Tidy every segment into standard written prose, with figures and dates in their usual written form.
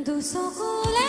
দুসকলে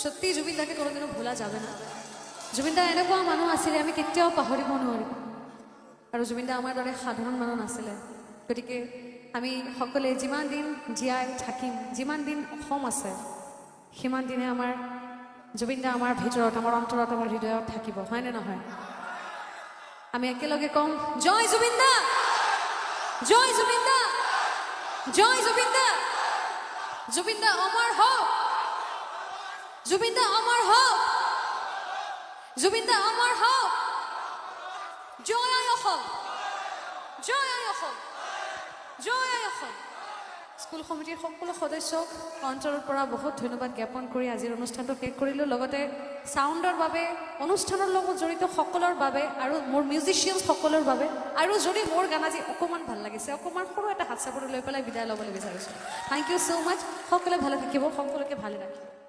সত্যি জুবিন দাকে কোনোদিনও ভোলা যাবে না। জুবিন দা এনেকুৱা মানুহ আছিলে আমি কেতিয়াও পাহৰিব নোৱাৰিম। আৰু জুবিন দা আমাৰ দৰে সাধাৰণ মানুহ নাছিলে। গতিকে আমি সকলোৱে যিমান দিন জীয়াই থাকিম, যিমান দিন অসম আছে, সিমান দিনে আমাৰ জুবিন দা আমাৰ ভিতৰত, আমাৰ অন্তৰত, আমাৰ হৃদয়ত থাকিব, হয়নে নহয়? আমি একেলগে কম, জয় জুবিন দা, জয় জুবিন দা, জয় জুবিন দা, জুবিন দা অমৰ হওক, জুবিন দা অমৰ হওক, জুবিন দা অমৰ হওক, জয় আই অসম, জয় আই অসম, জয় আই অসম। স্কুল সমিতিৰ সকলো সদস্যক অন্তৰৰ পৰা বহুত ধন্যবাদ জ্ঞাপন কৰি আজিৰ অনুষ্ঠানটো শেষ কৰিলোঁ। লগতে চাউণ্ডৰ বাবে, অনুষ্ঠানৰ লগত জড়িত সকলৰ বাবে আৰু মোৰ মিউজিচিয়ানছ সকলৰ বাবে, আৰু যদি মোৰ গান আজি অকণমান ভাল লাগিছে, অকণমান সৰু এটা হাত চাপৰি লৈ পেলাই বিদায় ল'বলৈ বিচাৰিছোঁ। থেংক ইউ ছ' মাছ। সকলোৱে ভালে থাকিব, সকলোকে ভালে ৰাখিব।